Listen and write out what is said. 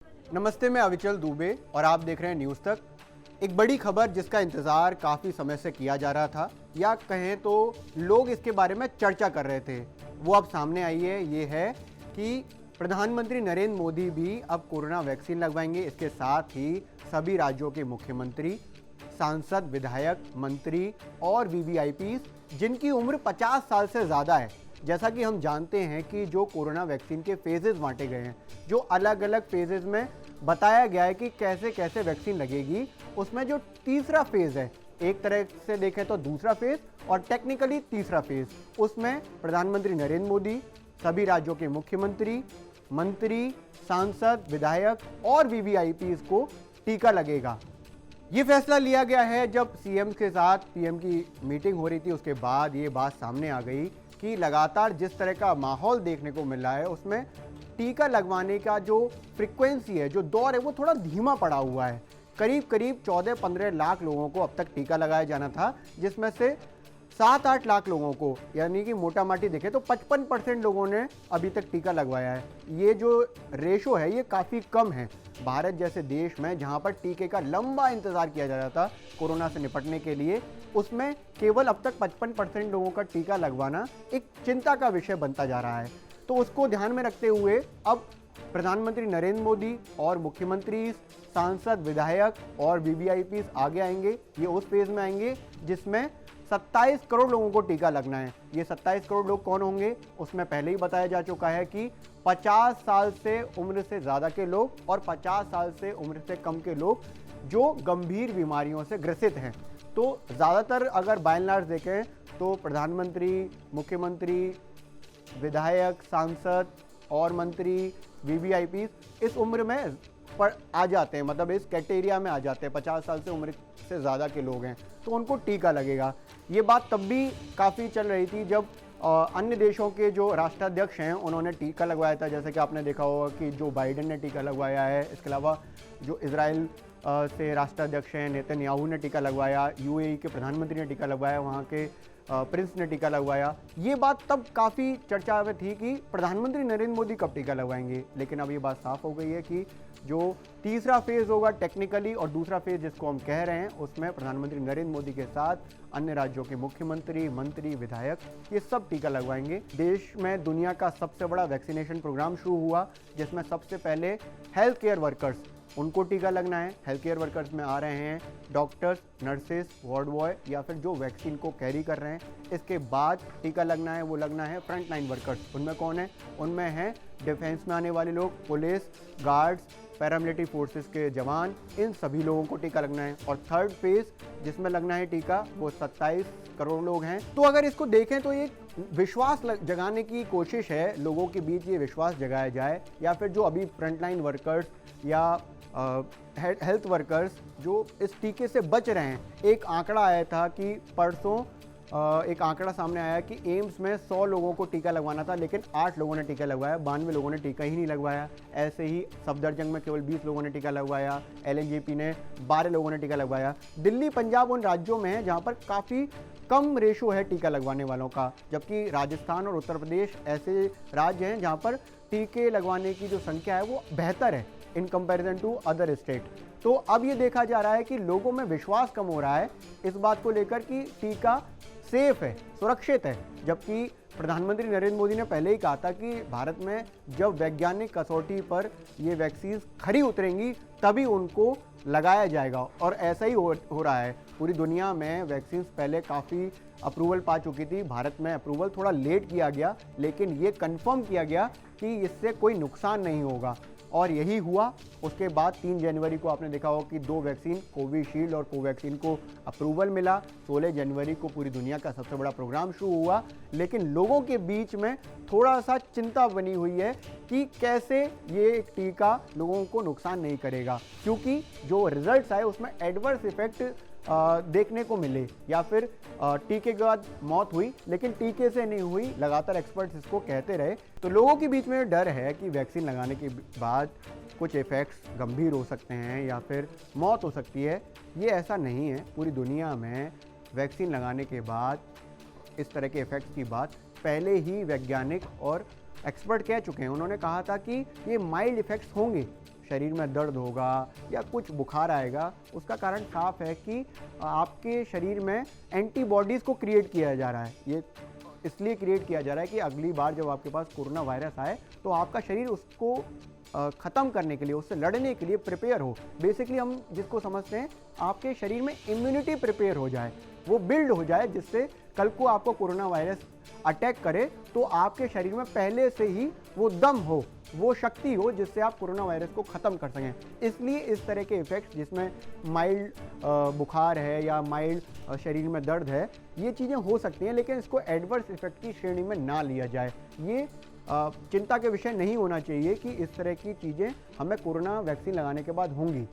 नमस्ते, मैं अविचल दुबे और आप देख रहे हैं न्यूज़ तक। एक बड़ी खबर जिसका इंतज़ार काफ़ी समय से किया जा रहा था, या कहें तो लोग इसके बारे में चर्चा कर रहे थे, वो अब सामने आई है। ये है कि प्रधानमंत्री नरेंद्र मोदी भी अब कोरोना वैक्सीन लगवाएंगे। इसके साथ ही सभी राज्यों के मुख्यमंत्री, सांसद, विधायक, मंत्री और वीवीआईपीज़ जिनकी उम्र 50 साल से ज़्यादा है। जैसा कि हम जानते हैं कि जो कोरोना वैक्सीन के फेजेस बांटे गए हैं, जो अलग अलग फेजेस में बताया गया है कि कैसे कैसे वैक्सीन लगेगी, उसमें जो तीसरा फेज है, एक तरह से देखें तो दूसरा फेज और टेक्निकली तीसरा फेज, उसमें प्रधानमंत्री नरेंद्र मोदी, सभी राज्यों के मुख्यमंत्री, मंत्री, सांसद, विधायक और वीवीआईपीज़ को टीका लगेगा। ये फैसला लिया गया है जब सीएम के साथ पीएम की मीटिंग हो रही थी। उसके बाद ये बात सामने आ गई कि लगातार जिस तरह का माहौल देखने को मिल रहा है, उसमें टीका लगवाने का जो फ्रीक्वेंसी है, जो दौर है, वो थोड़ा धीमा पड़ा हुआ है। करीब करीब 14-15 लाख लोगों को अब तक टीका लगाया जाना था, जिसमें से 7-8 लाख लोगों को, यानी कि मोटा माटी देखें तो 55% लोगों ने अभी तक टीका लगवाया है। ये जो रेशो है, ये काफ़ी कम है। भारत जैसे देश में जहाँ पर टीके का लंबा इंतज़ार किया जा रहा था कोरोना से निपटने के लिए, उसमें केवल अब तक 55% लोगों का टीका लगवाना एक चिंता का विषय बनता जा रहा है। तो उसको ध्यान में रखते हुए अब प्रधानमंत्री नरेंद्र मोदी और मुख्यमंत्री, सांसद, विधायक और वीवीआईपीज़ आगे आएंगे। ये उस फेज़ में आएंगे जिसमें 27 करोड़ लोगों को टीका लगना है। ये 27 करोड़ लोग कौन होंगे, उसमें पहले ही बताया जा चुका है कि 50 साल से उम्र से ज़्यादा के लोग और 50 साल से उम्र से कम के लोग जो गंभीर बीमारियों से ग्रसित हैं। तो ज़्यादातर अगर बाय एंड लार्ज देखें तो प्रधानमंत्री, मुख्यमंत्री, विधायक, सांसद और मंत्री, वीवीआईपीज़ इस उम्र में पर आ जाते हैं, मतलब इस कैटेरिया में आ जाते हैं। 50 साल से उम्र से ज़्यादा के लोग हैं तो उनको टीका लगेगा। ये बात तब भी काफ़ी चल रही थी जब अन्य देशों के जो राष्ट्राध्यक्ष हैं उन्होंने टीका लगवाया था। जैसे कि आपने देखा होगा कि जो बाइडेन ने टीका लगवाया है। इसके अलावा जो इजराइल से राष्ट्राध्यक्ष हैं नेतन्याहू ने टीका लगवाया, यूएई के प्रधानमंत्री ने टीका लगवाया, वहाँ के प्रिंस ने टीका लगवाया। ये बात तब काफ़ी चर्चा में थी कि प्रधानमंत्री नरेंद्र मोदी कब टीका लगवाएंगे। लेकिन अब ये बात साफ हो गई है कि जो तीसरा फेज़ होगा टेक्निकली, और दूसरा फेज़ जिसको हम कह रहे हैं, उसमें प्रधानमंत्री नरेंद्र मोदी के साथ अन्य राज्यों के मुख्यमंत्री, मंत्री, विधायक ये सब टीका लगवाएंगे। देश में दुनिया का सबसे बड़ा वैक्सीनेशन प्रोग्राम शुरू हुआ, जिसमें सबसे पहले हेल्थ केयर वर्कर्स, उनको टीका लगना है। हेल्थ केयर वर्कर्स में आ रहे हैं डॉक्टर्स, नर्सेस, वार्ड बॉय या फिर जो वैक्सीन को कैरी कर रहे हैं। इसके बाद टीका लगना है, वो लगना है फ्रंट लाइन वर्कर्स। उनमें कौन है? उनमें हैं डिफेंस में आने वाले लोग, पुलिस, गार्ड्स, पैरामिलिट्री फोर्सेस के जवान, इन सभी लोगों को टीका लगना है। और थर्ड फेज जिसमें लगना है टीका, वो 27 करोड़ लोग हैं। तो अगर इसको देखें तो एक विश्वास जगाने की कोशिश है, लोगों के बीच ये विश्वास जगाया जाए, या फिर जो अभी फ्रंटलाइन वर्कर्स या हेल्थ वर्कर्स जो इस टीके से बच रहे हैं। एक आंकड़ा आया था कि परसों एक आंकड़ा सामने आया कि एम्स में 100 लोगों को टीका लगवाना था, लेकिन 8 लोगों ने टीका लगवाया, 92 लोगों ने टीका ही नहीं लगवाया। ऐसे ही सफदरजंग में केवल 20 लोगों ने टीका लगवाया, एलएनजेपी ने 12 लोगों ने टीका लगवाया। दिल्ली, पंजाब उन राज्यों में है जहां पर काफ़ी कम रेशो है टीका लगवाने वालों का, जबकि राजस्थान और उत्तर प्रदेश ऐसे राज्य हैं जहां पर टीके लगवाने की जो संख्या है वो बेहतर है in comparison to other state. तो अब ये देखा जा रहा है कि लोगों में विश्वास कम हो रहा है इस बात को लेकर कि टीका सेफ है, सुरक्षित है। जबकि प्रधानमंत्री नरेंद्र मोदी ने पहले ही कहा था कि भारत में जब वैज्ञानिक कसौटी पर ये वैक्सीन खरी उतरेंगी तभी उनको लगाया जाएगा, और ऐसा ही हो रहा है। पूरी दुनिया में वैक्सीन पहले काफ़ी अप्रूवल पा चुकी थी। भारत में अप्रूवल थोड़ा लेट किया गया, लेकिन ये कंफर्म किया गया कि इससे कोई नुकसान नहीं होगा, और यही हुआ। उसके बाद 3 जनवरी को आपने देखा होगा कि 2 वैक्सीन, कोविशील्ड और कोवैक्सीन को अप्रूवल मिला। 16 जनवरी को पूरी दुनिया का सबसे बड़ा प्रोग्राम शुरू हुआ, लेकिन लोगों के बीच में थोड़ा सा चिंता बनी हुई है कि कैसे ये टीका लोगों को नुकसान नहीं करेगा, क्योंकि जो रिजल्ट्स आए उसमें एडवर्स इफेक्ट देखने को मिले, या फिर टीके के बाद मौत हुई, लेकिन टीके से नहीं हुई। लगातार एक्सपर्ट्स इसको कहते रहे। तो लोगों के बीच में डर है कि वैक्सीन लगाने के बाद कुछ इफ़ेक्ट्स गंभीर हो सकते हैं या फिर मौत हो सकती है। ये ऐसा नहीं है। पूरी दुनिया में वैक्सीन लगाने के बाद इस तरह के इफ़ेक्ट्स की बात पहले ही वैज्ञानिक और एक्सपर्ट कह चुके हैं। उन्होंने कहा था कि ये माइल्ड इफ़ेक्ट्स होंगे, शरीर में दर्द होगा या कुछ बुखार आएगा, उसका कारण साफ है कि आपके शरीर में एंटीबॉडीज़ को क्रिएट किया जा रहा है। ये इसलिए क्रिएट किया जा रहा है कि अगली बार जब आपके पास कोरोना वायरस आए तो आपका शरीर उसको ख़त्म करने के लिए, उससे लड़ने के लिए प्रिपेयर हो। बेसिकली हम जिसको समझते हैं, आपके शरीर में इम्यूनिटी प्रिपेयर हो जाए, वो बिल्ड हो जाए, जिससे कल को आपको कोरोना वायरस अटैक करे तो आपके शरीर में पहले से ही वो दम हो, वो शक्ति हो, जिससे आप कोरोना वायरस को ख़त्म कर सकें। इसलिए इस तरह के इफ़ेक्ट्स जिसमें माइल्ड बुखार है या माइल्ड शरीर में दर्द है, ये चीज़ें हो सकती हैं, लेकिन इसको एडवर्स इफ़ेक्ट की श्रेणी में ना लिया जाए। ये चिंता के विषय नहीं होना चाहिए कि इस तरह की चीज़ें हमें कोरोना वैक्सीन लगाने के बाद होंगी।